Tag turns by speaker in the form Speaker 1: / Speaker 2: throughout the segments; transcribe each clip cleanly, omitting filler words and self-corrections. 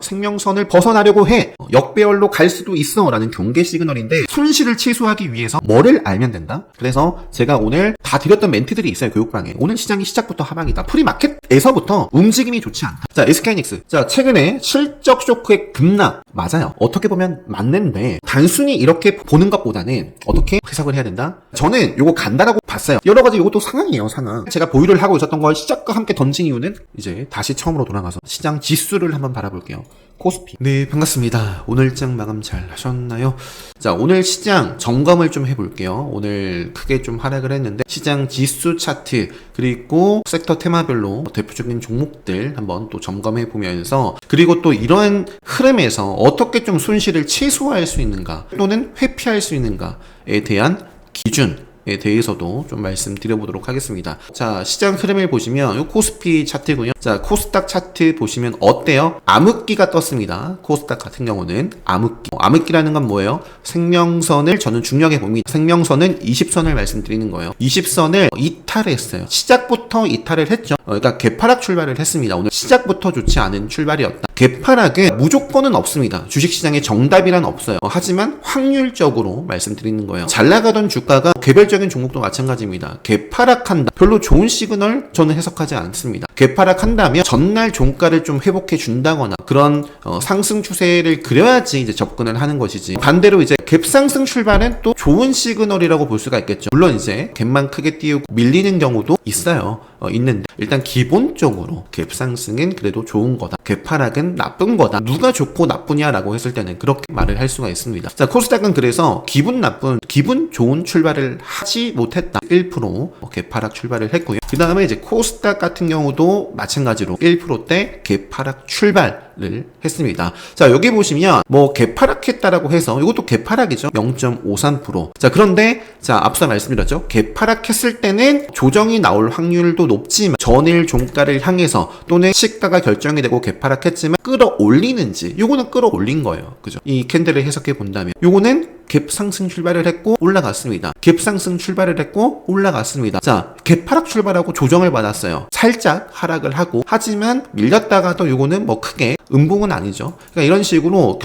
Speaker 1: 생명선을 벗어나려고 해. 역배열로 갈 수도 있어. 라는 경계 시그널인데 손실을 취소하기 위해서 뭐를 알면 된다? 그래서 제가 오늘 다 드렸던 멘트들이 있어요. 교육방에. 오늘 시장이 시작부터 하방이다. 프리마켓에서부터 움직임이 좋지 않다. 자, SK하이닉스. 자, 최근에 실적 쇼크의 급락. 맞아요. 어떻게 보면 맞는데 단순히 이렇게 보는 것보다는 어떻게 해석을 해야 된다? 저는 요거 간다라고 봤어요. 여러 가지 요것도 상황이에요, 상황. 제가 보유를 하고 있었던 걸 시작과 함께 던진 이유는 이제 다시 처음으로 돌아가서 시장 지수를 한번 바라볼게요. 코스피. 네, 반갑습니다. 오늘 장 마감 잘 하셨나요? 자, 오늘 시장 점검을 좀 해볼게요. 오늘 크게 좀 하락을 했는데 시장 지수 차트 그리고 섹터 테마별로 대표적인 종목들 한번 또 점검해 보면서 그리고 또 이러한 흐름에서 어떻게 좀 손실을 최소화할 수 있는가 또는 회피할 수 있는가에 대한 기준 에 대해서도 좀 말씀드려보도록 하겠습니다. 자, 시장 흐름을 보시면 요 코스피 차트고요. 자, 코스닥 차트 보시면 어때요? 암흑기가 떴습니다. 코스닥 같은 경우는 암흑기. 암흑기라는 건 뭐예요? 생명선을 저는 중요하게 봅니다. 생명선은 20선을 말씀드리는 거예요. 20선을 이탈했어요. 시작부터 이탈을 했죠. 그러니까 개파락 출발을 했습니다. 오늘 시작부터 좋지 않은 출발이었다. 개파락은 무조건은 없습니다. 주식시장에 정답이란 없어요. 하지만 확률적으로 말씀드리는 거예요. 잘 나가던 주가가 개별적인 종목도 마찬가지입니다. 개파락한다. 별로 좋은 시그널 저는 해석하지 않습니다. 개파락한다면 전날 종가를 좀 회복해 준다거나 그런 상승 추세를 그려야지 이제 접근을 하는 것이지. 반대로 이제 갭상승 출발은 또 좋은 시그널이라고 볼 수가 있겠죠. 물론 이제 갭만 크게 띄우고 밀리는 경우도 있어요. 있는데 일단 기본적으로 갭상승은 그래도 좋은 거다. 갭하락은 나쁜 거다. 누가 좋고 나쁘냐라고 했을 때는 그렇게 말을 할 수가 있습니다. 자, 코스닥은 그래서 기분 좋은 출발을 하지 못했다. 1% 갭하락 출발을 했고요. 그 다음에 이제 코스닥 같은 경우도 마찬가지로 1%대 갭하락 출발을 했습니다. 자, 여기 보시면 뭐 갭하락했다라고 해서 이것도 갭하락이죠. 0.53%. 자, 그런데 자, 앞서 말씀드렸죠. 갭하락했을 때는 조정이 나올 확률도 높지만 전일 종가를 향해서 또는 시가가 결정이 되고 갭하락했지만 끌어올리는지 요거는 끌어올린 거예요. 그죠? 이 캔들을 해석해 본다면 요거는 갭 상승 출발을 했고 올라갔습니다. 갭 상승 출발을 했고 올라갔습니다. 자, 갭하락 출발하고 조정을 받았어요. 살짝 하락을 하고 하지만 밀렸다가도 요거는 뭐 크게 음봉은 아니죠. 그러니까 이런 식으로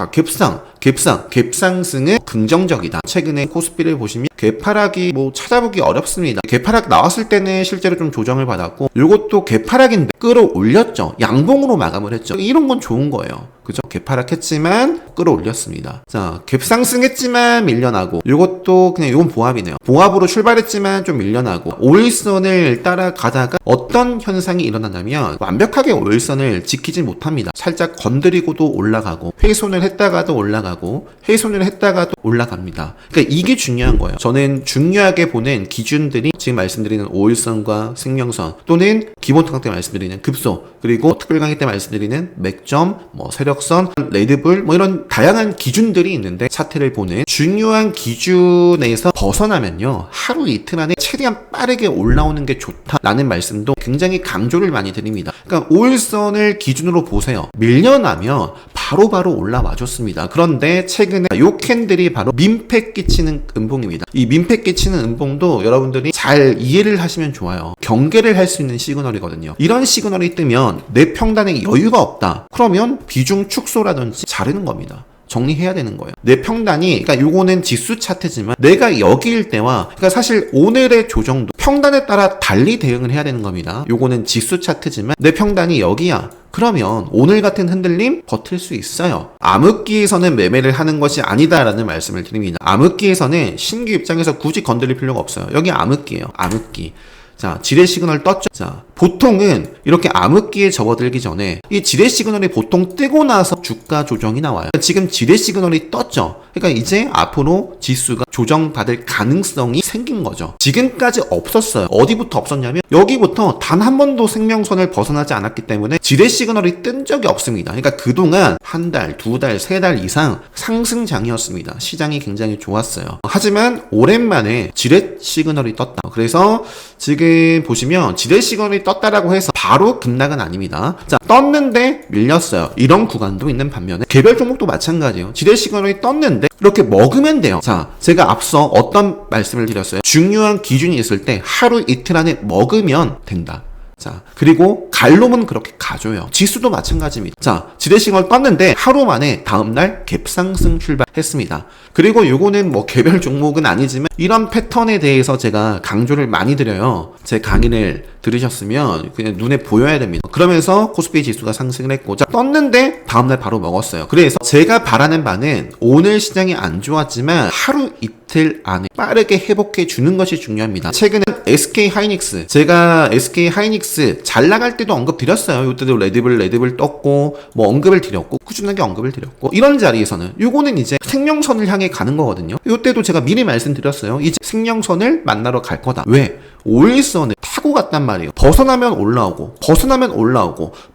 Speaker 1: 갭상승은 긍정적이다. 최근에 코스피를 보시면 갭하락이 뭐 찾아보기 어렵습니다. 갭하락 나왔을 때는 실제로 좀 조정을 받았고 요것도 갭하락인데 끌어올렸죠. 양봉으로 마감을 했죠. 이런 건 좋은 거예요. 그죠? 갭하락했지만 끌어올렸습니다. 자, 갭상승했지만 밀려나고 요것도 그냥 요건 보합이네요. 보합으로 출발했지만 좀 밀려나고 5일선을 따라가다가 어떤 현상이 일어나냐면 완벽하게 5일선을 지키지 못합니다. 살짝 건드리고도 올라가고 훼손을 했다가도 올라가고 훼손을 했다가도 올라갑니다. 그러니까 이게 중요한 거예요. 저는 중요하게 보는 기준들이 지금 말씀드리는 5일선과 생명선 또는 기본통합 때 말씀드리는 급소 그리고 특별 강의 때 말씀드리는 맥점, 뭐 세력선, 레드불 뭐 이런 다양한 기준들이 있는데 차트를 보는 중요한 기준에서 벗어나면요 하루 이틀 안에 최대한 빠르게 올라오는 게 좋다라는 말씀도 굉장히 강조를 많이 드립니다. 그러니까 5일선을 기준으로 보세요. 밀려나면 바로바로 올라와 줬습니다. 그런데 최근에 요 캔들이 바로 민폐 끼치는 음봉입니다. 이 민폐 끼치는 음봉도 여러분들이 잘 이해를 하시면 좋아요. 경계를 할 수 있는 시그널이거든요. 이런 시그널이 뜨면 내 평단에 여유가 없다. 그러면 비중 축소라든지 자르는 겁니다. 정리해야 되는 거예요. 내 평단이, 그러니까 요거는 지수 차트지만 내가 여기일 때와, 그러니까 사실 오늘의 조정도 평단에 따라 달리 대응을 해야 되는 겁니다. 요거는 지수 차트지만 내 평단이 여기야. 그러면 오늘 같은 흔들림 버틸 수 있어요. 암흑기에서는 매매를 하는 것이 아니다라는 말씀을 드립니다. 암흑기에서는 신규 입장에서 굳이 건드릴 필요가 없어요. 여기 암흑기예요. 암흑기. 자, 지뢰 시그널 떴죠? 자, 보통은 이렇게 암흑기에 접어들기 전에 이 지뢰 시그널이 보통 뜨고 나서 주가 조정이 나와요. 지금 지뢰 시그널이 떴죠? 그러니까 이제 앞으로 지수가 조정받을 가능성이 생긴 거죠. 지금까지 없었어요. 어디부터 없었냐면 여기부터 단 한 번도 생명선을 벗어나지 않았기 때문에 지뢰 시그널이 뜬 적이 없습니다. 그러니까 그동안 한 달, 두 달, 세 달 이상 상승장이었습니다. 시장이 굉장히 좋았어요. 하지만 오랜만에 지뢰 시그널이 떴다. 그래서 지금 보시면 지뢰 시그널이 떴다라고 해서 바로 급락은 아닙니다. 자, 떴는데 밀렸어요. 이런 구간도 있는 반면에 개별 종목도 마찬가지예요. 지뢰 시그널이 떴는데 이렇게 먹으면 돼요. 자, 제가 앞서 어떤 말씀을 드렸어요? 중요한 기준이 있을 때 하루 이틀 안에 먹으면 된다. 자, 그리고 갈놈은 그렇게 가줘요. 지수도 마찬가지입니다. 자, 지레시그널 떴는데 하루 만에 다음날 갭상승 출발했습니다. 그리고 요거는 뭐 개별 종목은 아니지만 이런 패턴에 대해서 제가 강조를 많이 드려요. 제 강의를 들으셨으면 그냥 눈에 보여야 됩니다. 그러면서 코스피 지수가 상승을 했고, 자, 떴는데 다음날 바로 먹었어요. 그래서 제가 바라는 바는 오늘 시장이 안 좋았지만 하루 이틀 안에 빠르게 회복해 주는 것이 중요합니다. 최근에 SK 하이닉스, 제가 SK 하이닉스 잘 나갈 때도 언급 드렸어요. 이때도 레드불 떴고 뭐 언급을 드렸고 꾸준하게 언급을 드렸고, 이런 자리에서는 요거는 이제 생명선을 향해 가는 거거든요. 이때도 제가 미리 말씀드렸어요. 이제 생명선을 만나러 갈 거다. 왜? 5일선을 타고 갔단 말이에요. 벗어나면 올라오고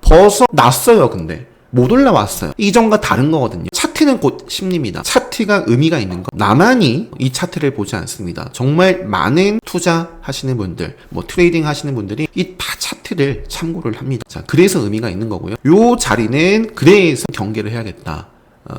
Speaker 1: 벗어났어요. 근데 못 올라왔어요. 이전과 다른 거거든요. 차트는 곧 심리입니다. 차트가 의미가 있는 거. 나만이 이 차트를 보지 않습니다. 정말 많은 투자하시는 분들, 뭐 트레이딩 하시는 분들이 이 다 차트를 참고를 합니다. 자, 그래서 의미가 있는 거고요. 요 자리는 그래서 경계를 해야겠다.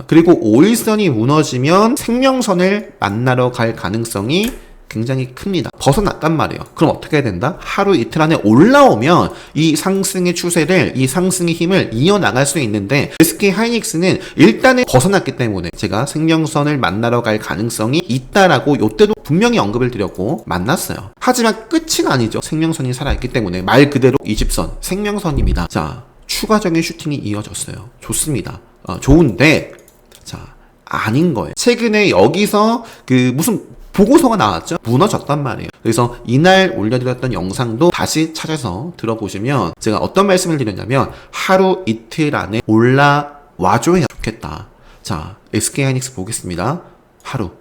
Speaker 1: 그리고 5일선이 무너지면 생명선을 만나러 갈 가능성이 굉장히 큽니다. 벗어났단 말이에요. 그럼 어떻게 해야 된다? 하루 이틀 안에 올라오면 이 상승의 추세를, 이 상승의 힘을 이어나갈 수 있는데, SK 하이닉스는 일단은 벗어났기 때문에 제가 생명선을 만나러 갈 가능성이 있다라고 요때도 분명히 언급을 드렸고 만났어요. 하지만 끝은 아니죠. 생명선이 살아있기 때문에 말 그대로 20선 생명선입니다. 자, 추가적인 슈팅이 이어졌어요. 좋습니다. 좋은데, 자, 아닌 거예요. 최근에 여기서 무슨 보고서가 나왔죠? 무너졌단 말이에요. 그래서 이날 올려드렸던 영상도 다시 찾아서 들어보시면 제가 어떤 말씀을 드렸냐면, 하루 이틀 안에 올라와줘야 좋겠다. 자, SK 하이닉스 보겠습니다. 하루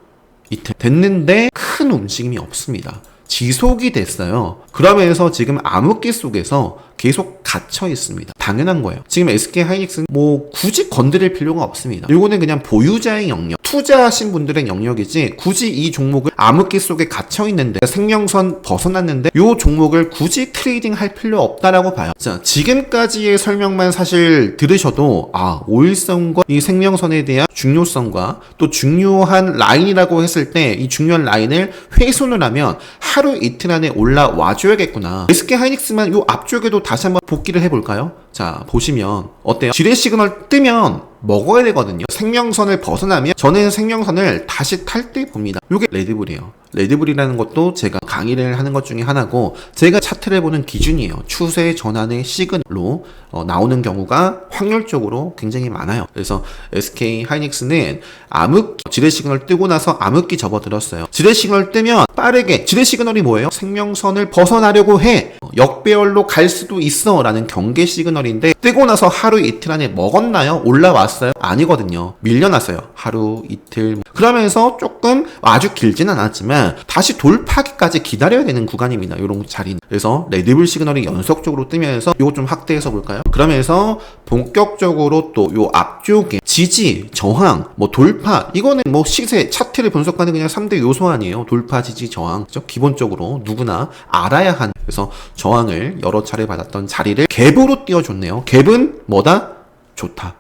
Speaker 1: 이틀 됐는데 큰 움직임이 없습니다. 지속이 됐어요. 그러면서 지금 암흑기 속에서 계속 갇혀 있습니다. 당연한 거예요. 지금 SK 하이닉스는 뭐 굳이 건드릴 필요가 없습니다. 이거는 그냥 보유자의 영역, 투자하신 분들의 영역이지 굳이 이 종목을 암흑기 속에 갇혀 있는데 생명선 벗어났는데 이 종목을 굳이 트레이딩 할 필요 없다라고 봐요. 자, 지금까지의 설명만 사실 들으셔도 5일선과 이 생명선에 대한 중요성과 또 중요한 라인이라고 했을 때 이 중요한 라인을 훼손을 하면 하루 이틀 안에 올라와 줘야겠구나. SK 하이닉스만 요 앞쪽에도 다시 한번 복기를 해볼까요? 자, 보시면 어때요? 지뢰 시그널 뜨면 먹어야 되거든요. 생명선을 벗어나면 저는 생명선을 다시 탈 때 봅니다. 요게 레드불이에요. 레드불이라는 것도 제가 강의를 하는 것 중에 하나고, 제가 차트를 보는 기준이에요. 추세 전환의 시그널로 나오는 경우가 확률적으로 굉장히 많아요. 그래서 SK 하이닉스는 지뢰 시그널 뜨고 나서 암흑기 접어들었어요. 지뢰 시그널 뜨면 빠르게, 지뢰 시그널이 뭐예요? 생명선을 벗어나려고 해. 역배열로 갈 수도 있어 라는 경계 시그널인데, 뜨고 나서 하루 이틀 안에 먹었나요? 올라왔어요? 아니거든요. 밀려났어요. 하루 이틀. 그러면서 조금 아주 길진 않았지만 다시 돌파기까지 기다려야 되는 구간입니다. 이런 자리는. 그래서 레드불 시그널이 연속적으로 뜨면서 이거 좀 확대해서 볼까요? 그러면서 본격적으로 또 요 앞쪽에 지지, 저항, 뭐 돌파, 이거는 뭐 시세, 차트를 분석하는 그냥 3대 요소 아니에요. 돌파, 지지, 저항. 그렇죠? 기본적으로 누구나 알아야 하는. 그래서 저항을 여러 차례 받았던 자리를 갭으로 띄워줬네요. 갭은 뭐다? 좋다.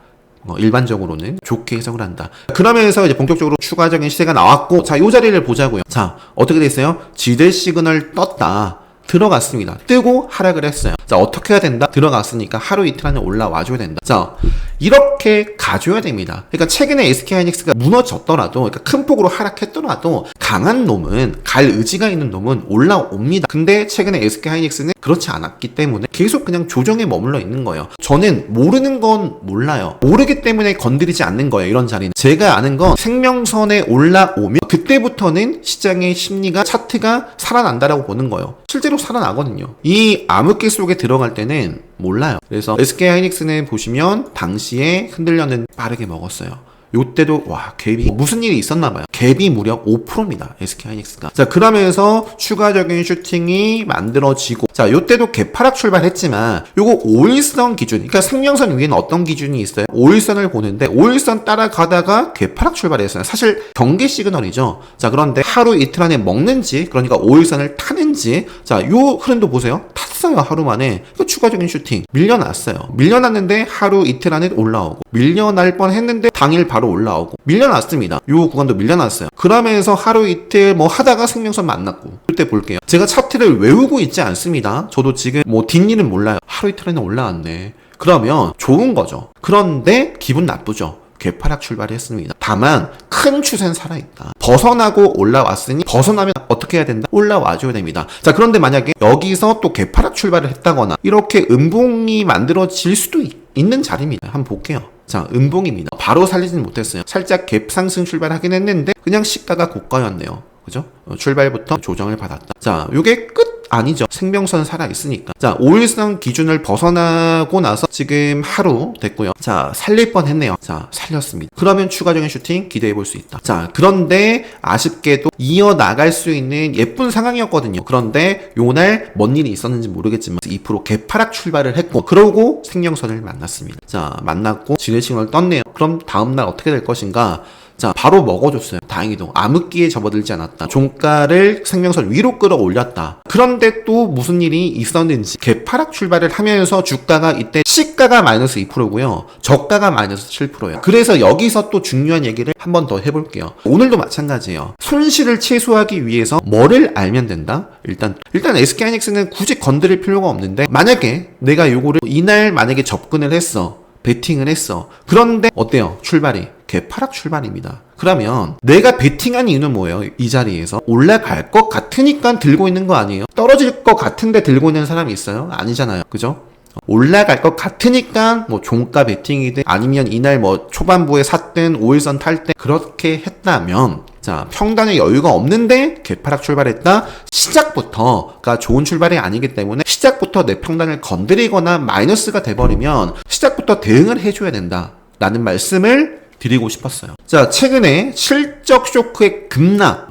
Speaker 1: 일반적으로는 좋게 해석을 한다. 그러면서 이제 본격적으로 추가적인 시세가 나왔고, 자, 요 자리를 보자고요. 자, 어떻게 됐어요? 지대 시그널 떴다. 들어갔습니다. 뜨고 하락을 했어요. 자, 어떻게 해야 된다? 들어갔으니까 하루 이틀 안에 올라와줘야 된다. 자, 이렇게 가줘야 됩니다. 그러니까 최근에 SK 하이닉스가 무너졌더라도, 그러니까 큰 폭으로 하락했더라도 강한 놈은, 갈 의지가 있는 놈은 올라옵니다. 근데 최근에 SK 하이닉스는 그렇지 않았기 때문에 계속 그냥 조정에 머물러 있는 거예요. 저는 모르는 건 몰라요. 모르기 때문에 건드리지 않는 거예요. 이런 자리는. 제가 아는 건 생명선에 올라오면 그때부터는 시장의 심리가, 차트가 살아난다라고 보는 거예요. 실제로 살아나거든요. 이 암흑기 속에 들어갈 때는 몰라요. 그래서 SK 하이닉스는 보시면 당시에 흔들려는 빠르게 먹었어요. 요때도 갭이 무슨 일이 있었나봐요. 갭이 무려 5%입니다. SK 하이닉스가. 자, 그러면서 추가적인 슈팅이 만들어지고, 자, 요때도 갭 하락 출발했지만 요거 5일선 기준, 그러니까 생명선 위에는 어떤 기준이 있어요? 5일선을 보는데 5일선 따라가다가 갭 하락 출발했어요. 사실 경계 시그널이죠. 자, 그런데 하루 이틀 안에 먹는지, 그러니까 5일선을 타는지, 자, 요 흐름도 보세요. 탔어요. 하루 만에. 추가적인 슈팅 밀려났어요. 밀려났는데 하루 이틀 안에 올라오고, 밀려날 뻔 했는데 당일 바로 바로 올라오고 밀려났습니다. 요 구간도 밀려났어요. 그러면서 하루 이틀 뭐 하다가 생명선 만났고 그때 볼게요. 제가 차트를 외우고 있지 않습니다. 저도 지금 뭐 뒷일은 몰라요. 하루 이틀 안에 올라왔네. 그러면 좋은 거죠. 그런데 기분 나쁘죠. 개파락 출발을 했습니다. 다만 큰 추세는 살아있다. 벗어나고 올라왔으니 벗어나면 어떻게 해야 된다? 올라와줘야 됩니다. 자, 그런데 만약에 여기서 또 개파락 출발을 했다거나 이렇게 음봉이 만들어질 수도 있는 자리입니다. 한번 볼게요. 자, 음봉입니다. 바로 살리지는 못했어요. 살짝 갭 상승 출발하긴 했는데 그냥 시가가 고가였네요. 그죠? 출발부터 조정을 받았다. 자, 요게 끝 아니죠. 생명선 살아있으니까. 자, 5일선 기준을 벗어나고 나서 지금 하루 됐고요. 자, 살릴 뻔 했네요. 자, 살렸습니다. 그러면 추가적인 슈팅 기대해 볼 수 있다. 자, 그런데 아쉽게도 이어나갈 수 있는 예쁜 상황이었거든요. 그런데 요날 뭔 일이 있었는지 모르겠지만 2% 개파락 출발을 했고 그러고 생명선을 만났습니다. 자, 만났고 지뢰신호를 떴네요. 그럼 다음날 어떻게 될 것인가? 자, 바로 먹어줬어요. 다행히도 암흑기에 접어들지 않았다. 종가를 생명선 위로 끌어올렸다. 그런데 또 무슨 일이 있었는지 개파락 출발을 하면서 주가가 이때 시가가 마이너스 2%고요. 저가가 마이너스 7%예요. 그래서 여기서 또 중요한 얘기를 한 번 더 해볼게요. 오늘도 마찬가지예요. 손실을 최소화하기 위해서 뭐를 알면 된다? 일단 SK하이닉스는 굳이 건드릴 필요가 없는데 만약에 내가 요거를 이날 만약에 접근을 했어. 베팅을 했어. 그런데 어때요? 출발이 개파락 출발입니다. 그러면 내가 베팅한 이유는 뭐예요? 이 자리에서 올라갈 것 같으니까 들고 있는 거 아니에요? 떨어질 것 같은데 들고 있는 사람이 있어요? 아니잖아요. 그죠? 올라갈 것 같으니까 뭐 종가 베팅이든 아니면 이날 뭐 초반부에 샀든 5일선 탈 때 그렇게 했다면 자, 평단에 여유가 없는데 개파락 출발했다. 시작부터가 좋은 출발이 아니기 때문에 시작부터 내 평단을 건드리거나 마이너스가 돼버리면 시작부터 대응을 해줘야 된다 라는 말씀을 드리고 싶었어요. 자, 최근에 실적 쇼크의 급락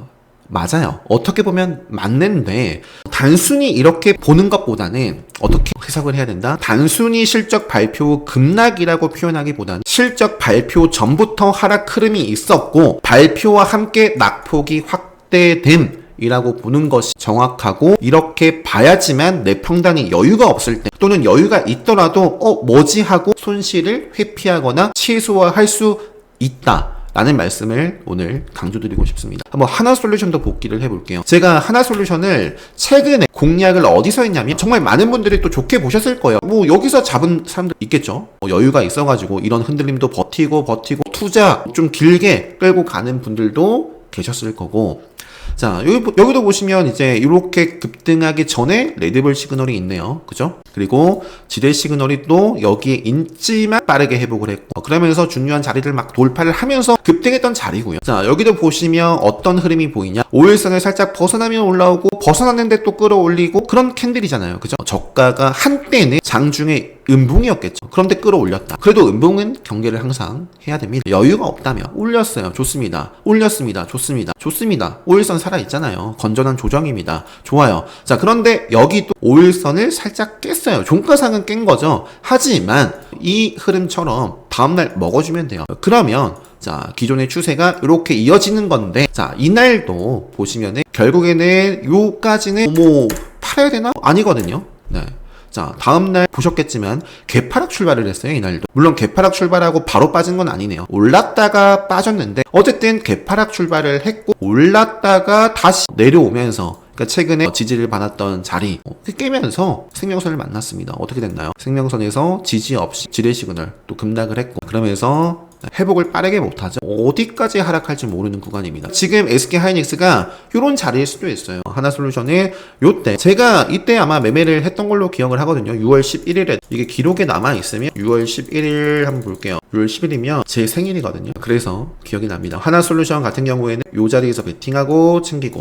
Speaker 1: 맞아요. 어떻게 보면 맞는데 단순히 이렇게 보는 것보다는 어떻게 해석을 해야 된다? 단순히 실적 발표 급락이라고 표현하기보다는 실적 발표 전부터 하락 흐름이 있었고 발표와 함께 낙폭이 확대됨 이라고 보는 것이 정확하고 이렇게 봐야지만 내 평단이 여유가 없을 때 또는 여유가 있더라도 뭐지 하고 손실을 회피하거나 최소화할 수 있다 라는 말씀을 오늘 강조드리고 싶습니다. 한번 하나솔루션도 복귀를 해볼게요. 제가 하나솔루션을 최근에 공략을 어디서 했냐면 정말 많은 분들이 또 좋게 보셨을 거예요. 뭐 여기서 잡은 사람들 있겠죠. 여유가 있어가지고 이런 흔들림도 버티고 투자 좀 길게 끌고 가는 분들도 계셨을 거고 자, 여기도 보시면 이제 이렇게 급등하기 전에 레드불 시그널이 있네요. 그죠? 그리고 지뢰 시그널이 또 여기에 있지만 빠르게 회복을 했고 그러면서 중요한 자리를 막 돌파를 하면서 급등했던 자리고요. 자, 여기도 보시면 어떤 흐름이 보이냐? 5일선을 살짝 벗어나면 올라오고 벗어났는데 또 끌어올리고 그런 캔들이잖아요. 그죠? 저가가 한때는 장중에 음봉이었겠죠. 그런데 끌어올렸다. 그래도 음봉은 경계를 항상 해야 됩니다. 여유가 없다면 올렸어요. 좋습니다. 올렸습니다. 좋습니다. 5일선 살아있잖아요. 건전한 조정입니다. 좋아요. 자, 그런데 여기도 5일선을 살짝 깼어요. 종가상은 깬 거죠. 하지만 이 흐름처럼 다음날 먹어주면 돼요. 그러면 자, 기존의 추세가 이렇게 이어지는 건데 자, 이날도 보시면은 결국에는 요까지는 뭐 팔아야 되나? 아니거든요. 네. 자, 다음날 보셨겠지만 개파락 출발을 했어요. 이날도. 물론 개파락 출발하고 바로 빠진 건 아니네요. 올랐다가 빠졌는데 어쨌든 개파락 출발을 했고 올랐다가 다시 내려오면서 그러니까 최근에 지지를 받았던 자리 깨면서 생명선을 만났습니다. 어떻게 됐나요? 생명선에서 지지 없이 지뢰 시그널 또 급락을 했고 그러면서 회복을 빠르게 못하죠. 어디까지 하락할지 모르는 구간입니다. 지금 SK하이닉스가 이런 자리일 수도 있어요. 하나솔루션의 요때 제가 이때 아마 매매를 했던 걸로 기억을 하거든요. 6월 11일에 이게 기록에 남아있으면 6월 11일 한번 볼게요. 6월 10일이면 제 생일이거든요. 그래서 기억이 납니다. 하나솔루션 같은 경우에는 요 자리에서 베팅하고 챙기고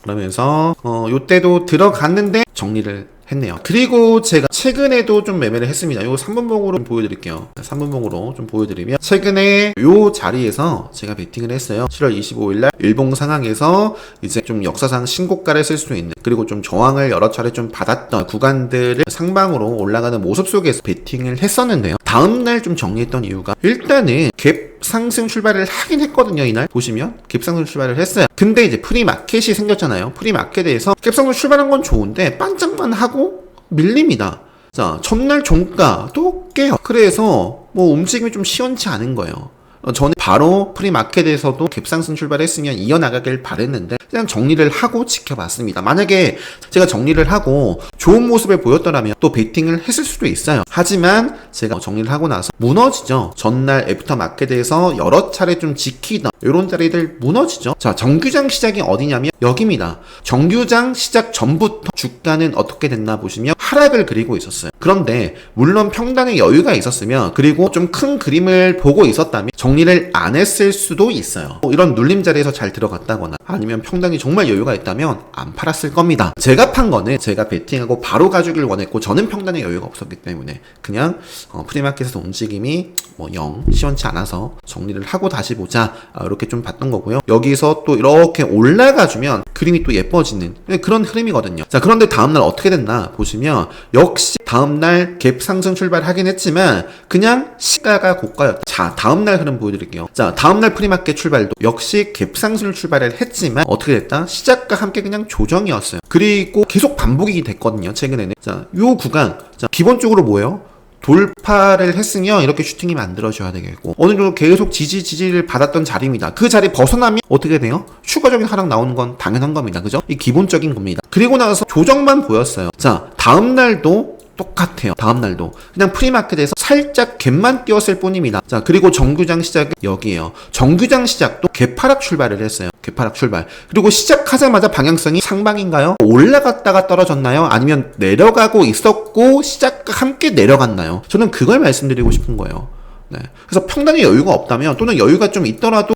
Speaker 1: 그러면서 요때도 들어갔는데 정리를 했네요. 그리고 제가 최근에도 좀 매매를 했습니다. 요 3분봉으로 좀 보여드릴게요. 3분봉으로 좀 보여드리면 최근에 요 자리에서 제가 베팅을 했어요. 7월 25일날 일봉 상황에서 이제 좀 역사상 신고가를 쓸 수 있는 그리고 좀 저항을 여러 차례 좀 받았던 구간들을 상방으로 올라가는 모습 속에서 베팅을 했었는데요. 다음날 좀 정리했던 이유가 일단은 갭 상승 출발을 하긴 했거든요. 이날 보시면 갭 상승 출발을 했어요. 근데 이제 프리마켓이 생겼잖아요. 프리마켓에서 갭 상승 출발한 건 좋은데 반짝만 하고 밀립니다. 자, 첫날 종가도 깨요. 그래서 뭐 움직임이 좀 시원치 않은 거예요. 저는 바로 프리마켓에서도 갭상승 출발했으면 이어나가길 바랬는데 그냥 정리를 하고 지켜봤습니다. 만약에 제가 정리를 하고 좋은 모습을 보였더라면 또 베팅을 했을 수도 있어요. 하지만 제가 정리를 하고 나서 무너지죠. 전날 애프터마켓에서 여러 차례 좀 지키던 이런 자리들 무너지죠. 자, 정규장 시작이 어디냐면 여기입니다. 정규장 시작 전부터 주가는 어떻게 됐나 보시면 하락을 그리고 있었어요. 그런데 물론 평단에 여유가 있었으면 그리고 좀 큰 그림을 보고 있었다면 정리를 안 했을 수도 있어요. 이런 눌림 자리에서 잘 들어갔다거나 아니면 평단이 정말 여유가 있다면 안 팔았을 겁니다. 제가 판 거는 제가 베팅하고 바로 가주길 원했고 저는 평단에 여유가 없었기 때문에 그냥 프리마켓에서 움직임이 영 시원치 않아서 정리를 하고 다시 보자 이렇게 좀 봤던 거고요. 여기서 또 이렇게 올라가주면 그림이 또 예뻐지는 그런 흐름이거든요. 자, 그런데 다음날 어떻게 됐나 보시면 역시 다음날 갭 상승 출발하긴 했지만 그냥 시가가 고가였다. 자, 다음날 흐름 보여드릴게요. 자, 다음날 프리마켓 출발도 역시 갭 상승 출발을 했지만 어떻게 됐다? 시작과 함께 그냥 조정이었어요. 그리고 계속 반복이 됐거든요. 최근에는. 자, 요 구간. 자, 기본적으로 뭐예요? 돌파를 했으면 이렇게 슈팅이 만들어져야 되겠고 어느 정도 계속 지지를 받았던 자리입니다. 그 자리 벗어나면 어떻게 돼요? 추가적인 하락 나오는 건 당연한 겁니다. 그죠? 이 기본적인 겁니다. 그리고 나서 조정만 보였어요. 자, 다음날도 똑같아요. 다음날도 그냥 프리마켓에서 살짝 갭만 띄웠을 뿐입니다. 자, 그리고 정규장 시작은 여기에요. 정규장 시작도 갭하락 출발을 했어요. 갭하락 출발. 그리고 시작하자마자 방향성이 상방인가요? 올라갔다가 떨어졌나요? 아니면 내려가고 있었고 시작과 함께 내려갔나요? 저는 그걸 말씀드리고 싶은 거예요. 네. 그래서 평단에 여유가 없다면 또는 여유가 좀 있더라도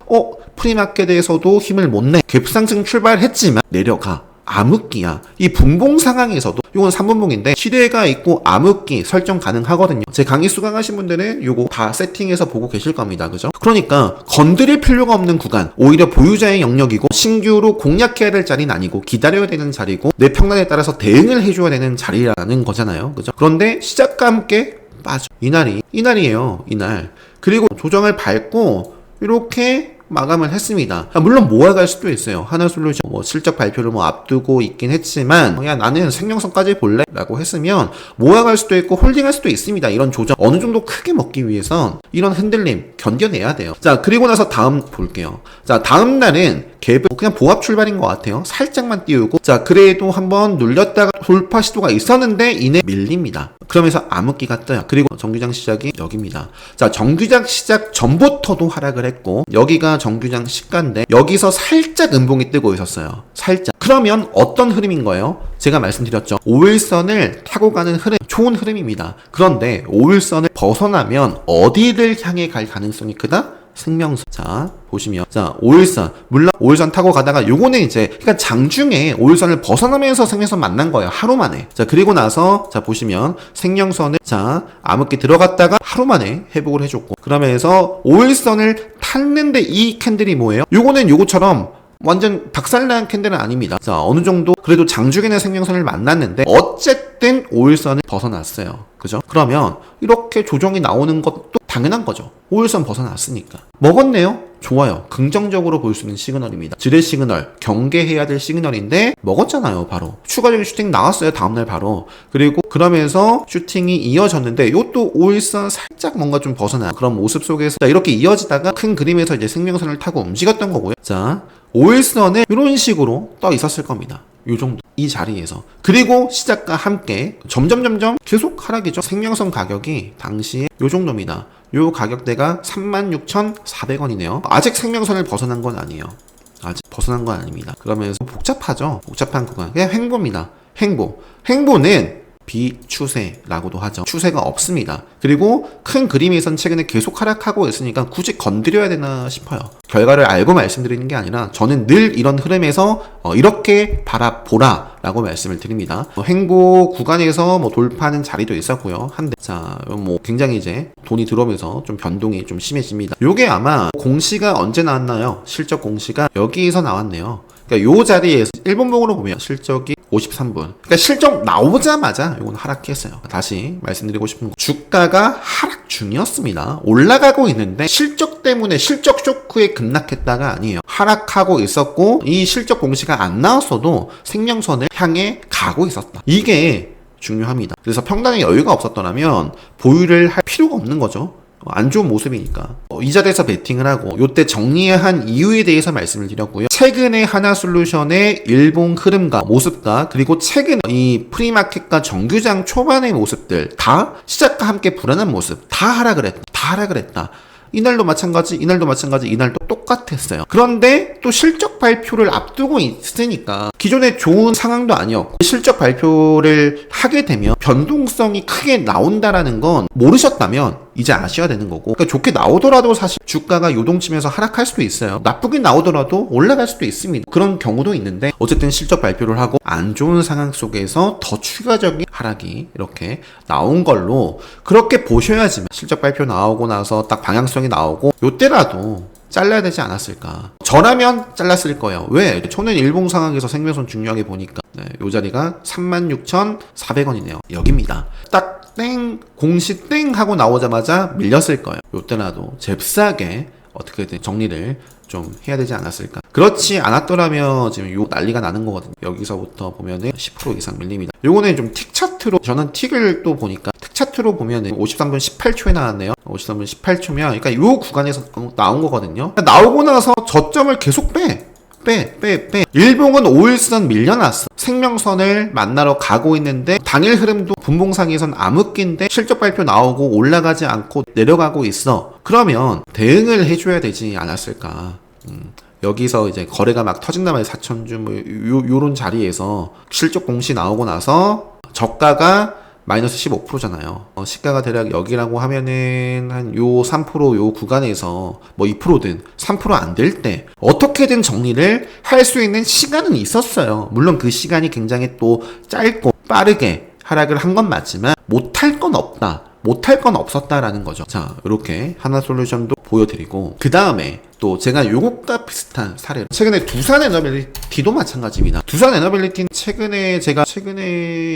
Speaker 1: 프리마켓에서도 힘을 못 내. 갭상승 출발했지만 내려가. 암흑기야. 이 분봉 상황에서도 이건 3분봉인데 시대가 있고 암흑기 설정 가능하거든요. 제 강의 수강하신 분들은 이거 다 세팅해서 보고 계실 겁니다. 그죠? 그러니까 건드릴 필요가 없는 구간 오히려 보유자의 영역이고 신규로 공략해야 될 자리는 아니고 기다려야 되는 자리고 내 평단에 따라서 대응을 해줘야 되는 자리라는 거잖아요. 그죠? 그런데 시작과 함께 빠져. 이날이에요. 이날. 그리고 조정을 밟고 이렇게 마감을 했습니다. 물론 모아갈 수도 있어요. 하나솔루션 실적 발표를 앞두고 있긴 했지만 야 나는 생명성까지 볼래? 라고 했으면 모아갈 수도 있고 홀딩할 수도 있습니다. 이런 조정 어느 정도 크게 먹기 위해선 이런 흔들림 견뎌내야 돼요. 자, 그리고 나서 다음 볼게요. 자, 다음 날은 갭은 그냥 보합 출발인 것 같아요. 살짝만 띄우고 자, 그래도 한번 눌렸다가 돌파 시도가 있었는데 이내 밀립니다. 그러면서 암흑기가 떠요. 그리고 정규장 시작이 여기입니다. 자, 정규장 시작 전부터도 하락을 했고 여기가 정규장 시가인데 여기서 살짝 음봉이 뜨고 있었어요. 살짝. 그러면 어떤 흐름인 거예요? 제가 말씀드렸죠. 5일선을 타고 가는 흐름, 좋은 흐름입니다. 그런데 5일선을 벗어나면 어디를 향해 갈 가능성이 크다? 생명선. 자, 보시면. 자, 5일선. 물론 5일선 타고 가다가 요거는 이제, 그러니까 장중에 5일선을 벗어나면서 생명선 만난 거예요. 하루 만에. 자, 그리고 나서, 자, 보시면 생명선을, 자, 암흑기 들어갔다가 하루 만에 회복을 해줬고. 그러면서 5일선을 탔는데 이 캔들이 뭐예요? 요거는 요거처럼 완전 박살난 캔들은 아닙니다. 자, 어느 정도 그래도 장중에는 생명선을 만났는데 어쨌든 5일선을 벗어났어요. 그죠? 그러면 이렇게 조정이 나오는 것도 당연한 거죠. 5일선 벗어났으니까. 먹었네요? 좋아요. 긍정적으로 볼 수 있는 시그널입니다. 지렛 시그널, 경계해야 될 시그널인데 먹었잖아요. 바로. 추가적인 슈팅 나왔어요. 다음날 바로. 그리고 그러면서 슈팅이 이어졌는데 이것도 5일선 살짝 뭔가 좀 벗어나 그런 모습 속에서 자, 이렇게 이어지다가 큰 그림에서 이제 생명선을 타고 움직였던 거고요. 자, 5일선에 이런 식으로 떠 있었을 겁니다. 요 정도. 이 자리에서. 그리고 시작과 함께 점점 계속 하락이죠. 생명선 가격이 당시에 요 정도입니다. 요 가격대가 36,400원이네요. 아직 생명선을 벗어난 건 아니에요. 아직 벗어난 건 아닙니다. 그러면서 복잡하죠. 복잡한 구간. 그냥 횡보입니다. 횡보는 비추세라고도 하죠. 추세가 없습니다. 그리고 큰 그림에선 최근에 계속 하락하고 있으니까 굳이 건드려야 되나 싶어요. 결과를 알고 말씀드리는 게 아니라 저는 늘 이런 흐름에서 이렇게 바라보라 라고 말씀을 드립니다. 횡보 구간에서 돌파하는 자리도 있었고요. 한데 자, 굉장히 이제 돈이 들어오면서 좀 변동이 좀 심해집니다. 요게 아마 공시가 언제 나왔나요? 실적 공시가 여기에서 나왔네요. 그러니까 요 자리에서 일본봉으로 보면 실적이 53분. 그러니까 실적 나오자마자 이건 하락했어요. 다시 말씀드리고 싶은 거. 주가가 하락 중이었습니다. 올라가고 있는데 실적 때문에 실적 쇼크에 급락했다가 아니에요. 하락하고 있었고 이 실적 공시가 안 나왔어도 생명선을 향해 가고 있었다. 이게 중요합니다. 그래서 평단에 여유가 없었더라면 보유를 할 필요가 없는 거죠. 안 좋은 모습이니까. 이 자리에서 베팅을 하고 요때 정리한 이유에 대해서 말씀을 드렸고요. 최근에 하나솔루션의 일봉 흐름과 모습과 그리고 최근 이 프리마켓과 정규장 초반의 모습들 다 시작과 함께 불안한 모습 다 하락을 했다. 이날도 마찬가지, 이날도 똑같았어요. 그런데 또 실적 발표를 앞두고 있으니까 기존에 좋은 상황도 아니었고 실적 발표를 하게 되면 변동성이 크게 나온다라는 건 모르셨다면 이제 아셔야 되는 거고, 그러니까 좋게 나오더라도 사실 주가가 요동치면서 하락할 수도 있어요. 나쁘게 나오더라도 올라갈 수도 있습니다. 그런 경우도 있는데 어쨌든 실적 발표를 하고 안 좋은 상황 속에서 더 추가적인 하락이 이렇게 나온 걸로 그렇게 보셔야지만 실적 발표 나오고 나서 딱 방향성이 나오고 요때라도 잘라야 되지 않았을까. 저라면 잘랐을 거예요. 왜? 저는 일봉 상황에서 생명선 중요하게 보니까 요 자리가 36,400원이네요. 여기입니다. 딱 땡, 공시 땡 하고 나오자마자 밀렸을 거예요. 요때라도 잽싸게 어떻게든 정리를 좀 해야 되지 않았을까. 그렇지 않았더라면 지금 요 난리가 나는 거거든요. 여기서부터 보면은 10% 이상 밀립니다. 요거는 좀 틱 차트로, 저는 틱을 또 보니까 틱 차트로 보면은 53분 18초에 나왔네요. 53분 18초면 그러니까 요 구간에서 나온 거거든요. 나오고 나서 저점을 계속 빼. 일봉은 5일선 밀려났어. 생명선을 만나러 가고 있는데 당일 흐름도 분봉상에선 암흑기인데 실적 발표 나오고 올라가지 않고 내려가고 있어. 그러면 대응을 해줘야 되지 않았을까. 여기서 이제 거래가 막 터진단 말이야. 4천주 뭐 요런 자리에서 실적 공시 나오고 나서 저가가 마이너스 15%잖아요. 시가가 대략 여기라고 하면은 한 요 3% 요 구간에서 뭐 2%든 3% 안 될 때 어떻게든 정리를 할 수 있는 시간은 있었어요. 물론 그 시간이 굉장히 또 짧고 빠르게 하락을 한 건 맞지만 못할 건 없었다라는 거죠. 자, 이렇게 하나솔루션도 보여드리고 그 다음에 또 제가 요것과 비슷한 사례, 최근에 두산에너빌리티도 마찬가지입니다. 두산에너빌리티는 최근에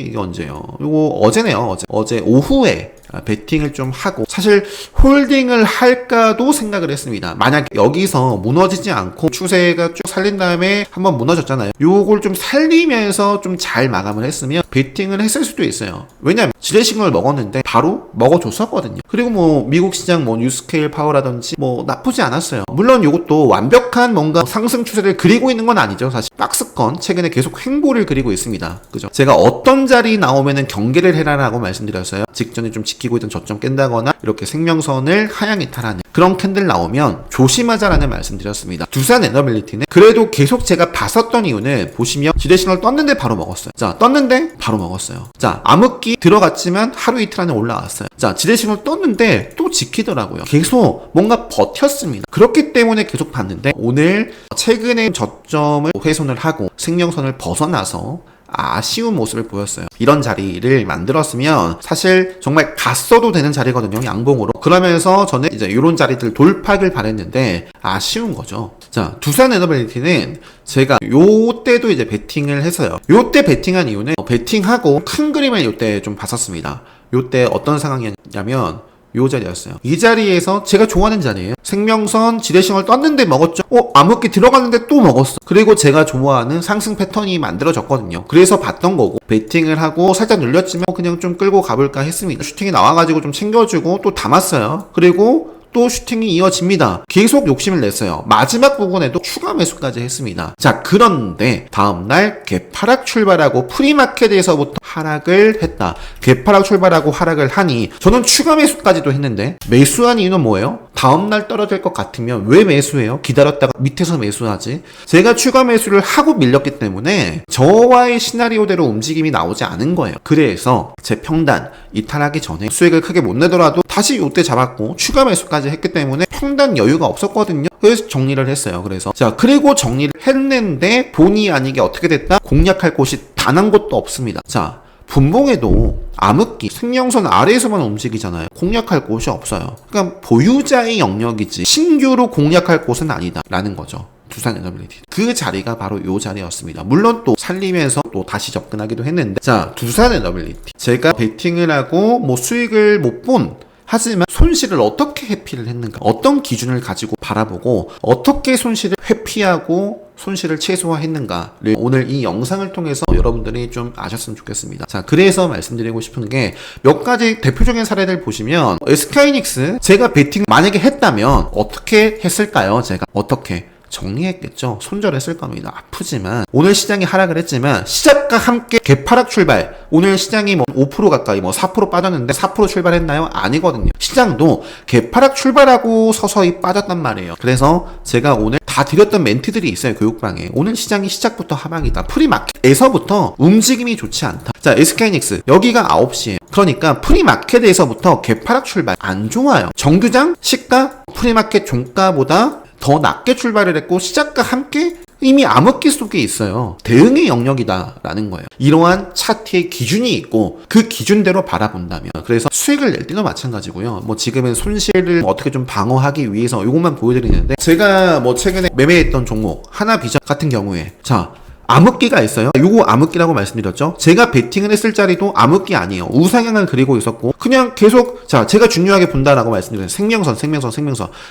Speaker 1: 이게 언제요? 요거 어제네요. 어제 오후에 베팅을 좀 하고 사실 홀딩을 할까도 생각을 했습니다. 만약 여기서 무너지지 않고 추세가 쭉 살린 다음에 한번 무너졌잖아요. 요걸 좀 살리면서 좀 잘 마감을 했으면 베팅을 했을 수도 있어요. 왜냐면 지레시그널 먹었는데 바로 먹어줬었거든요. 그리고 뭐 미국 시장 뭐 뉴스케일 파워라든지 뭐 나쁘지 않았어요. 물론 이것도 완벽한 뭔가 상승 추세를 그리고 있는 건 아니죠. 사실 박스권 최근에 계속 횡보를 그리고 있습니다. 그죠? 제가 어떤 자리 나오면은 경계를 해라라고 말씀드렸어요. 직전에 좀 지키고 있던 저점 깬다거나 이렇게 생명선을 하향 이탈하는 그런 캔들 나오면 조심하자라는 말씀드렸습니다. 두산에너빌리티는 그래도 계속 제가 봤었던 이유는 보시면 지레시그널 떴는데 바로 먹었어요. 자, 떴는데 바로 먹었어요. 자, 암흑기 들어갔지만 하루 이틀 안에 올라왔어요. 자, 지레시그널 떴는데 또 지키더라고요. 계속 뭔가 버텼습니다. 그렇기 때문에 계속 봤는데 오늘 최근에 저점을 훼손을 하고 생명선을 벗어나서 아쉬운 모습을 보였어요. 이런 자리를 만들었으면 사실 정말 갔어도 되는 자리거든요. 양봉으로. 그러면서 저는 이제 이런 자리들 돌파를 바랬는데 아쉬운 거죠. 자, 두산에너빌리티는 제가 요때도 이제 베팅을 했어요. 요때 베팅한 이유는 베팅하고 큰 그림을 요때 좀 봤었습니다. 요때 어떤 상황이었냐면 요 자리였어요. 이 자리에서 제가 좋아하는 자리예요. 생명선 지레시그널 떴는데 먹었죠. 암흑기 들어갔는데 또 먹었어. 그리고 제가 좋아하는 상승 패턴이 만들어졌거든요. 그래서 봤던 거고 베팅을 하고 살짝 눌렸지만 그냥 좀 끌고 가볼까 했습니다. 슈팅이 나와가지고 좀 챙겨주고 또 담았어요. 그리고 또 슈팅이 이어집니다. 계속 욕심을 냈어요. 마지막 부분에도 추가 매수까지 했습니다. 자, 그런데 다음날 개파락 출발하고 프리마켓에서부터 하락을 했다. 개파락 출발하고 하락을 하니 저는 추가 매수까지도 했는데 매수한 이유는 뭐예요? 다음날 떨어질 것 같으면 왜 매수해요? 기다렸다가 밑에서 매수하지? 제가 추가 매수를 하고 밀렸기 때문에 저와의 시나리오대로 움직임이 나오지 않은 거예요. 그래서 제 평단 이탈하기 전에 수익을 크게 못 내더라도 다시 요때 잡았고 추가 매수까지 했기 때문에 평단 여유가 없었거든요. 그래서 정리를 했어요. 그래서 자, 그리고 정리를 했는데 본의 아니게 어떻게 됐다? 공략할 곳이 단 한 곳도 없습니다. 자, 분봉에도 암흑기, 생명선 아래에서만 움직이잖아요. 공략할 곳이 없어요. 그러니까 보유자의 영역이지 신규로 공략할 곳은 아니다라는 거죠. 두산에너빌리티. 그 자리가 바로 요 자리였습니다. 물론 또 살리면서 또 다시 접근하기도 했는데 자, 두산에너빌리티. 제가 베팅을 하고 뭐 수익을 못 본 하지만 손실을 어떻게 회피를 했는가, 어떤 기준을 가지고 바라보고 어떻게 손실을 회피하고 손실을 최소화했는가를 오늘 이 영상을 통해서 여러분들이 좀 아셨으면 좋겠습니다. 자, 그래서 말씀드리고 싶은 게 몇 가지 대표적인 사례들 보시면 SK하이닉스 제가 베팅 만약에 했다면 어떻게 했을까요? 제가 어떻게 정리했겠죠. 손절했을 겁니다. 아프지만 오늘 시장이 하락을 했지만 시작과 함께 개파락 출발. 오늘 시장이 5% 가까이 4% 빠졌는데 4% 출발했나요? 아니거든요. 시장도 개파락 출발하고 서서히 빠졌단 말이에요. 그래서 제가 오늘 다 드렸던 멘트들이 있어요. 교육방에. 오늘 시장이 시작부터 하방이다. 프리마켓에서부터 움직임이 좋지 않다. 자, SK하이닉스 여기가 9시에요. 그러니까 프리마켓에서부터 개파락 출발 안 좋아요. 정규장 시가 프리마켓 종가보다 더 낮게 출발을 했고 시작과 함께 이미 암흑기 속에 있어요. 대응의 영역이다라는 거예요. 이러한 차트의 기준이 있고 그 기준대로 바라본다면 그래서 수익을 낼 때도 마찬가지고요. 지금은 손실을 어떻게 좀 방어하기 위해서 이것만 보여드리는데 제가 최근에 매매했던 종목 하나비전 같은 경우에 자 암흑기가 있어요. 요거 암흑기라고 말씀드렸죠. 제가 베팅을 했을 자리도 암흑기 아니에요. 우상향을 그리고 있었고 그냥 계속 자 제가 중요하게 본다라고 말씀드렸어요.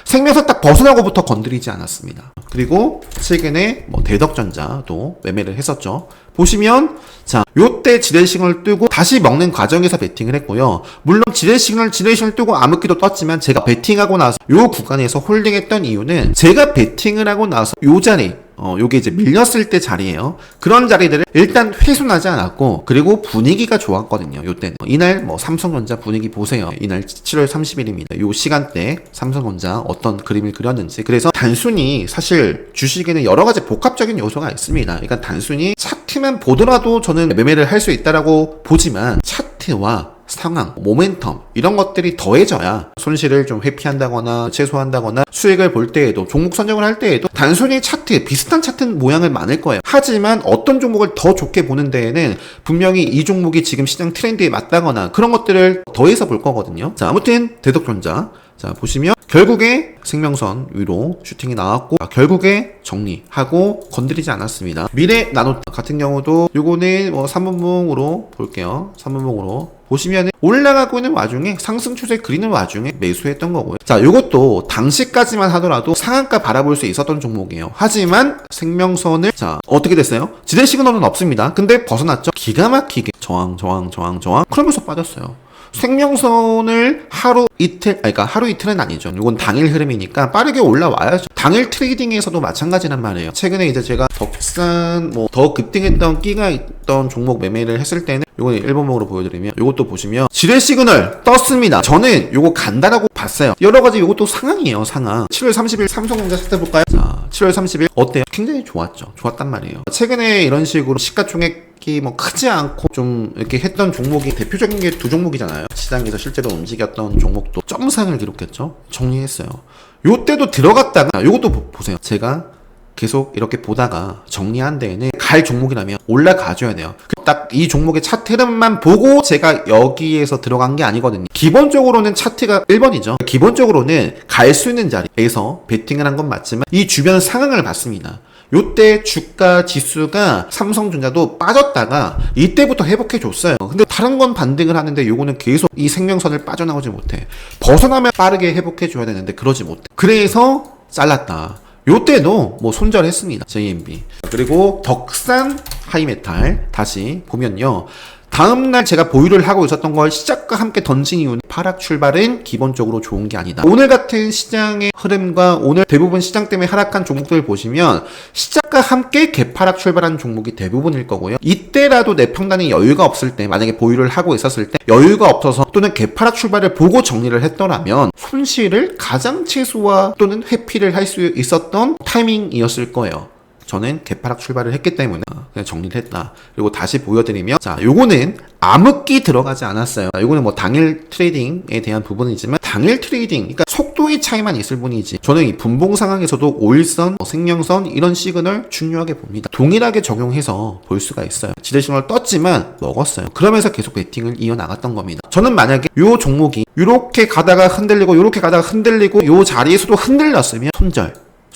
Speaker 1: 생명선 딱 벗어나고부터 건드리지 않았습니다. 그리고 최근에 대덕전자도 매매를 했었죠. 보시면 자 요때 지렛싱을 뜨고 다시 먹는 과정에서 베팅을 했고요. 물론 지렛싱을 뜨고 암흑기도 떴지만 제가 베팅하고 나서 요 구간에서 홀딩했던 이유는 제가 베팅을 하고 나서 요 자리 요게 이제 밀렸을 때 자리예요. 그런 자리들을 일단 훼손하지 않았고 그리고 분위기가 좋았거든요. 요때는 이날 삼성전자 분위기 보세요. 이날 7월 30일입니다. 요 시간대 삼성전자 어떤 그림을 그렸는지. 그래서 단순히 사실 주식에는 여러 가지 복합적인 요소가 있습니다. 그러니까 단순히 차트만 보더라도 저는 매매를 할 수 있다라고 보지만 차트와 상황, 모멘텀 이런 것들이 더해져야 손실을 좀 회피한다거나 최소화한다거나 수익을 볼 때에도 종목 선정을 할 때에도 단순히 차트, 비슷한 차트 모양은 많을 거예요. 하지만 어떤 종목을 더 좋게 보는 데에는 분명히 이 종목이 지금 시장 트렌드에 맞다거나 그런 것들을 더해서 볼 거거든요. 자, 아무튼 대덕전자 자 보시면 결국에 생명선 위로 슈팅이 나왔고 결국에 정리하고 건드리지 않았습니다. 미래나노 같은 경우도 요거는 3분봉으로 볼게요. 3분봉으로 보시면 올라가고 있는 와중에 상승 추세 그리는 와중에 매수했던 거고요. 자, 요것도 당시까지만 하더라도 상한가 바라볼 수 있었던 종목이에요. 하지만 생명선을 자 어떻게 됐어요? 지대 시그널은 없습니다. 근데 벗어났죠. 기가 막히게 저항 그러면서 빠졌어요. 생명선을 하루 이틀은 아니죠. 이건 당일 흐름이니까 빠르게 올라와야죠. 당일 트레이딩에서도 마찬가지란 말이에요. 최근에 이제 제가 덕산 더 급등했던 끼가 있던 종목 매매를 했을 때는 요거는 1번목으로 보여드리면 요것도 보시면 지뢰 시그널 떴습니다. 저는 요거 간다라고 봤어요. 여러가지 요것도 상황이에요. 상황. 7월 30일 삼성전자 차트 볼까요? 자 7월 30일 어때요? 굉장히 좋았죠. 좋았단 말이에요. 최근에 이런 식으로 시가총액이 크지 않고 좀 이렇게 했던 종목이 대표적인 게 두 종목이잖아요. 시장에서 실제로 움직였던 종목도 점상을 기록했죠. 정리했어요. 요때도 들어갔다가 요것도 보세요. 제가 계속 이렇게 보다가 정리한 데에는 갈 종목이라면 올라가줘야 돼요. 딱 이 종목의 차트 흐름만 보고 제가 여기에서 들어간 게 아니거든요. 기본적으로는 차트가 1번이죠. 기본적으로는 갈 수 있는 자리에서 베팅을 한 건 맞지만 이 주변 상황을 봤습니다. 요때 주가 지수가 삼성전자도 빠졌다가 이때부터 회복해 줬어요. 근데 다른 건 반등을 하는데 요거는 계속 이 생명선을 빠져나오지 못해. 벗어나면 빠르게 회복해 줘야 되는데 그러지 못해. 그래서 잘랐다. 요때도 손절했습니다. JMB. 그리고 덕산 하이메탈 다시 보면요. 다음날 제가 보유를 하고 있었던 걸 시작과 함께 던진 이유는 하락 출발은 기본적으로 좋은 게 아니다. 오늘 같은 시장의 흐름과 오늘 대부분 시장 때문에 하락한 종목들 보시면 시작과 함께 개파락 출발한 종목이 대부분일 거고요. 이때라도 내 평단에 여유가 없을 때 만약에 보유를 하고 있었을 때 여유가 없어서 또는 개파락 출발을 보고 정리를 했더라면 손실을 가장 최소화 또는 회피를 할 수 있었던 타이밍이었을 거예요. 저는 개파락 출발을 했기 때문에 그냥 정리를 했다. 그리고 다시 보여드리면 자 요거는 암흑기 들어가지 않았어요. 요거는 당일 트레이딩에 대한 부분이지만 당일 트레이딩 그러니까 속도의 차이만 있을 뿐이지 저는 이 분봉 상황에서도 5일선, 생명선 이런 시그널 중요하게 봅니다. 동일하게 적용해서 볼 수가 있어요. 지대 시그널 떴지만 먹었어요. 그러면서 계속 베팅을 이어나갔던 겁니다. 저는 만약에 요 종목이 요렇게 가다가 흔들리고 요렇게 가다가 흔들리고 요 자리에서도 흔들렸으면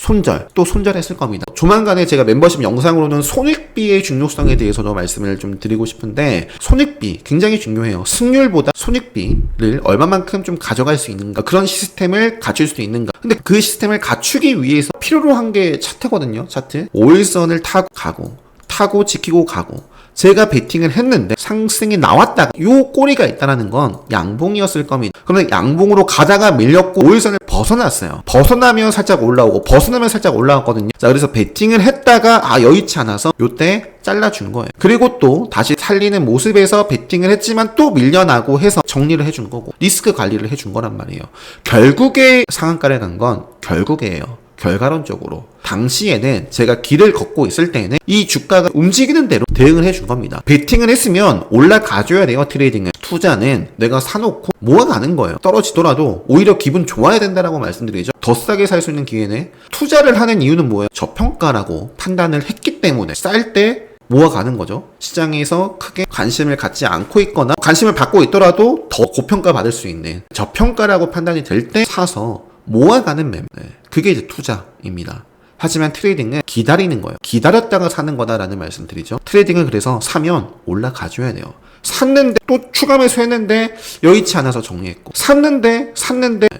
Speaker 1: 손절, 또 손절했을 겁니다. 조만간에 제가 멤버십 영상으로는 손익비의 중요성에 대해서도 말씀을 좀 드리고 싶은데, 손익비 굉장히 중요해요. 승률보다 손익비를 얼마만큼 좀 가져갈 수 있는가, 그런 시스템을 갖출 수 있는가. 근데 그 시스템을 갖추기 위해서 필요로 한 게 차트거든요. 차트 5일선을 타고 지키고 가고, 제가 베팅을 했는데 상승이 나왔다가 요 꼬리가 있다라는 건 양봉이었을 겁니다. 그러면 양봉으로 가다가 밀렸고 5일선을 벗어났어요. 벗어나면 살짝 올라오고 벗어나면 살짝 올라왔거든요. 자, 그래서 베팅을 했다가 여의치 않아서 요때 잘라준 거예요. 그리고 또 다시 살리는 모습에서 베팅을 했지만 또 밀려나고 해서 정리를 해준 거고, 리스크 관리를 해준 거란 말이에요. 결국에 상한가를 간 건 결국에요. 결과론적으로 당시에는 제가 길을 걷고 있을 때는 이 주가가 움직이는 대로 대응을 해준 겁니다. 베팅을 했으면 올라가줘야 돼요. 트레이딩은. 투자는 내가 사놓고 모아가는 거예요. 떨어지더라도 오히려 기분 좋아야 된다라고 말씀드리죠. 더 싸게 살 수 있는 기회는, 투자를 하는 이유는 뭐예요? 저평가라고 판단을 했기 때문에 쌀 때 모아가는 거죠. 시장에서 크게 관심을 갖지 않고 있거나 관심을 받고 있더라도 더 고평가 받을 수 있는, 저평가라고 판단이 될 때 사서 모아가는 매매, 그게 이제 투자입니다. 하지만 트레이딩은 기다리는 거예요. 기다렸다가 사는 거다라는 말씀 드리죠. 트레이딩은 그래서 사면 올라가줘야 돼요. 샀는데 또 추가 매수했는데 여의치 않아서 정리했고, 샀는데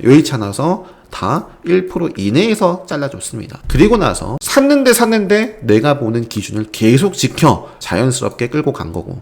Speaker 1: 여의치 않아서 다 1% 이내에서 잘라줬습니다. 그리고 나서 샀는데 내가 보는 기준을 계속 지켜 자연스럽게 끌고 간 거고,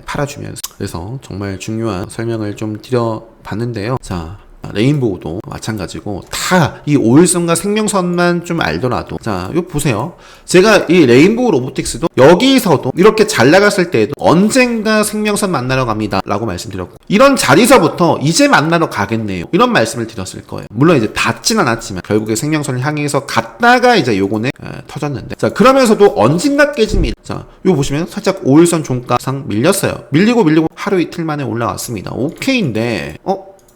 Speaker 1: 팔아주면서. 그래서 정말 중요한 설명을 좀 드려봤는데요. 자, 레인보우도 마찬가지고 다 이 5일선과 생명선만 좀 알더라도, 자, 이거 보세요. 제가 이 레인보우 로보틱스도 여기서도 이렇게 잘 나갔을 때에도 언젠가 생명선 만나러 갑니다 라고 말씀드렸고, 이런 자리서부터 이제 만나러 가겠네요, 이런 말씀을 드렸을 거예요. 물론 이제 닿진 않았지만 결국에 생명선을 향해서 갔다가 이제 요거는 터졌는데, 자, 그러면서도 언젠가 깨집니다. 자, 요거 보시면 살짝 5일선 종가상 밀렸어요. 밀리고 하루 이틀 만에 올라왔습니다. 오케이인데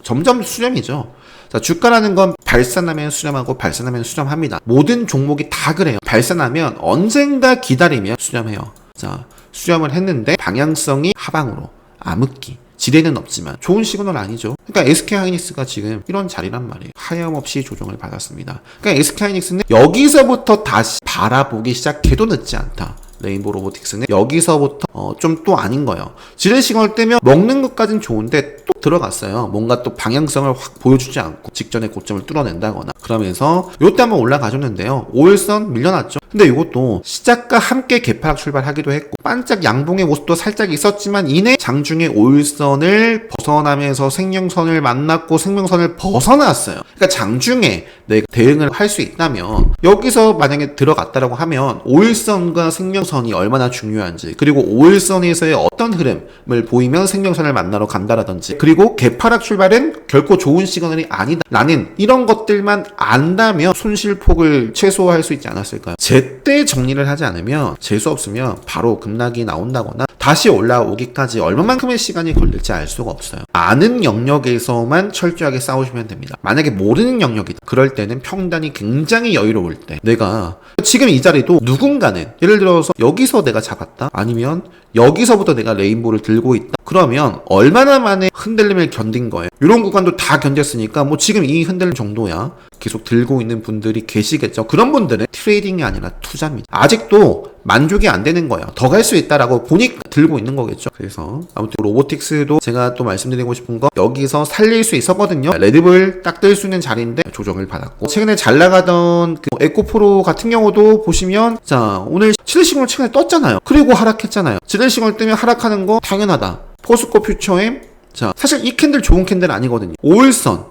Speaker 1: 점점 수렴이죠. 자, 주가라는 건 발산하면 수렴하고 발산하면 수렴합니다. 모든 종목이 다 그래요. 발산하면 언젠가 기다리면 수렴해요. 자, 수렴을 했는데 방향성이 하방으로, 암흑기, 지뢰는 없지만 좋은 시그널 아니죠. 그러니까 SK하이닉스가 지금 이런 자리란 말이에요. 하염없이 조정을 받았습니다. 그러니까 SK하이닉스는 여기서부터 다시 바라보기 시작해도 늦지 않다. 레인보우 로보틱스는 여기서부터 좀 또 아닌 거예요. 지뢰 시그널 뜨면 먹는 것까진 좋은데 또 들어갔어요. 뭔가 또 방향성을 확 보여주지 않고 직전의 고점을 뚫어낸다거나, 그러면서 요때 한번 올라가줬는데요. 5일선 밀려났죠. 근데 이것도 시작과 함께 개파락 출발하기도 했고, 반짝 양봉의 모습도 살짝 있었지만 이내 장중에 5일선을 벗어나면서 생명선을 만났고 생명선을 벗어났어요. 그러니까 장중에 내가 대응을 할 수 있다면, 여기서 만약에 들어갔다라고 하면 5일선과 생명선이 얼마나 중요한지, 그리고 5일선에서의 어떤 흐름을 보이면 생명선을 만나러 간다라든지, 그리고 개파락 출발은 결코 좋은 시그널이 아니다 라는 이런 것들만 안다면 손실폭을 최소화할 수 있지 않았을까요? 제때 정리를 하지 않으면, 재수 없으면 바로 급락이 나온다거나 다시 올라오기까지 얼마만큼의 시간이 걸릴지 알 수가 없어요. 아는 영역에서만 철저하게 싸우시면 됩니다. 만약에 모르는 영역이다, 그럴 때는 평단이 굉장히 여유로울 때, 내가 지금 이 자리도 누군가는 예를 들어서 여기서 내가 잡았다, 아니면 여기서부터 내가 레인보우를 들고 있다, 그러면 얼마나 만에 흔들림을 견딘 거예요. 이런 구간도 다 견뎠으니까 뭐 지금 이 흔들림 정도야 계속 들고 있는 분들이 계시겠죠. 그런 분들은 트레이딩이 아니라 투자입니다. 아직도 만족이 안 되는 거예요. 더 갈 수 있다라고 보니까 들고 있는 거겠죠. 그래서 아무튼 로보틱스도 제가 또 말씀드리고 싶은 거, 여기서 살릴 수 있었거든요. 레드불 딱 뜰 수 있는 자리인데 조정을 받았고, 최근에 잘 나가던 그 에코프로 같은 경우도 보시면, 자, 오늘 지뢰시그널 최근에 떴잖아요. 그리고 하락했잖아요. 지뢰시그널 뜨면 하락하는 거 당연하다. 포스코 퓨처엠, 자, 사실 이 캔들 좋은 캔들 아니거든요. 5일선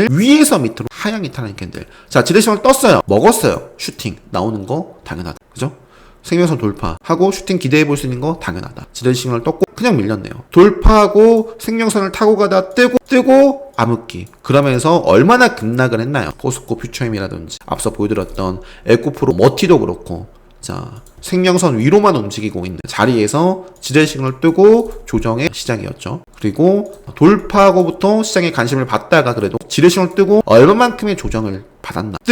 Speaker 1: 위에서 밑으로 하향이 타는 캔들. 자, 지뢰시그널 떴어요. 먹었어요. 슈팅 나오는 거 당연하다. 그죠? 생명선 돌파하고 슈팅 기대해 볼 수 있는 거 당연하다. 지뢰시그널 떴고 그냥 밀렸네요. 돌파하고 생명선을 타고 가다 뜨고 암흑기. 그러면서 얼마나 급락을 했나요? 포스코 퓨처엠이라든지 앞서 보여드렸던 에코프로 머티도 그렇고, 자, 생명선 위로만 움직이고 있는 자리에서 지뢰시그널 뜨고 조정의 시작이었죠. 그리고 돌파하고부터 시장에 관심을 받다가 그래도 지뢰시그널 뜨고 얼마만큼의 조정을 받았나,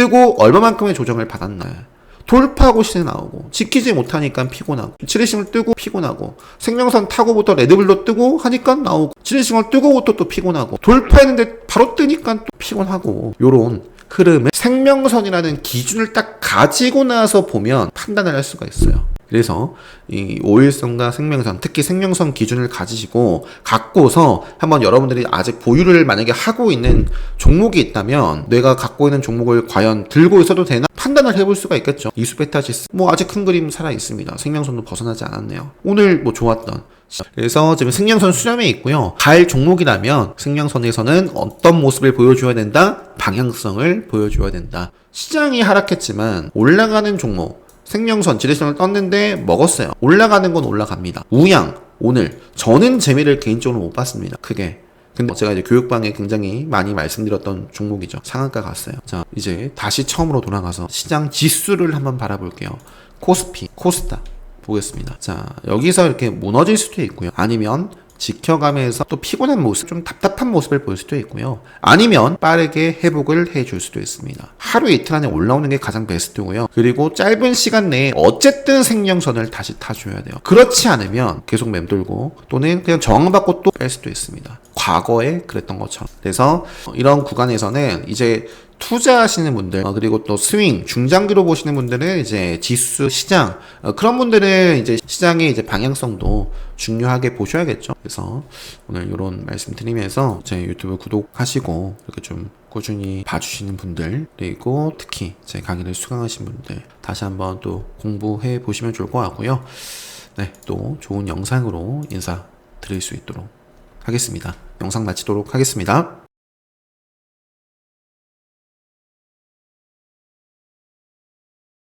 Speaker 1: 돌파하고 시세 나오고, 지키지 못하니까 피곤하고, 지뢰시그널 뜨고 피곤하고, 생명선 타고부터 레드불로 뜨고 하니까 나오고, 지뢰시그널 뜨고부터 또 피곤하고, 돌파했는데 바로 뜨니까 또 피곤하고, 요런 흐름을 생명선이라는 기준을 딱 가지고 나서 보면 판단을 할 수가 있어요. 그래서 이 5일선과 생명선, 특히 생명선 기준을 갖고서 한번 여러분들이 아직 보유를 만약에 하고 있는 종목이 있다면 내가 갖고 있는 종목을 과연 들고 있어도 되나 판단을 해볼 수가 있겠죠. 이수베타시스 아직 큰 그림 살아 있습니다. 생명선도 벗어나지 않았네요. 오늘 좋았던, 그래서 지금 생명선 수렴에 있고요. 갈 종목이라면 생명선에서는 어떤 모습을 보여줘야 된다? 방향성을 보여줘야 된다. 시장이 하락했지만 올라가는 종목, 생명선 지지선을 떴는데 먹었어요. 올라가는 건 올라갑니다. 우양 오늘 저는 재미를 개인적으로 못 봤습니다. 크게. 근데 제가 이제 교육방에 굉장히 많이 말씀드렸던 종목이죠. 상한가 갔어요. 자, 이제 다시 처음으로 돌아가서 시장 지수를 한번 바라볼게요. 코스피, 코스닥 보겠습니다. 자, 여기서 이렇게 무너질 수도 있고요. 아니면 지켜가면서 또 피곤한 모습, 좀 답답한 모습을 보일 수도 있고요. 아니면 빠르게 회복을 해줄 수도 있습니다. 하루 이틀 안에 올라오는 게 가장 베스트고요. 그리고 짧은 시간 내에 어쨌든 생명선을 다시 타줘야 돼요. 그렇지 않으면 계속 맴돌고 또는 그냥 저항받고 또 뺄 수도 있습니다. 과거에 그랬던 것처럼. 그래서 이런 구간에서는 이제 투자하시는 분들, 그리고 또 스윙, 중장기로 보시는 분들은 이제 지수, 시장, 그런 분들은 이제 시장의 이제 방향성도 중요하게 보셔야겠죠. 그래서 오늘 이런 말씀 드리면서 제 유튜브 구독하시고 이렇게 좀 꾸준히 봐주시는 분들, 그리고 특히 제 강의를 수강하신 분들 다시 한번 또 공부해 보시면 좋을 것 같고요. 네, 또 좋은 영상으로 인사드릴 수 있도록 하겠습니다. 영상 마치도록 하겠습니다.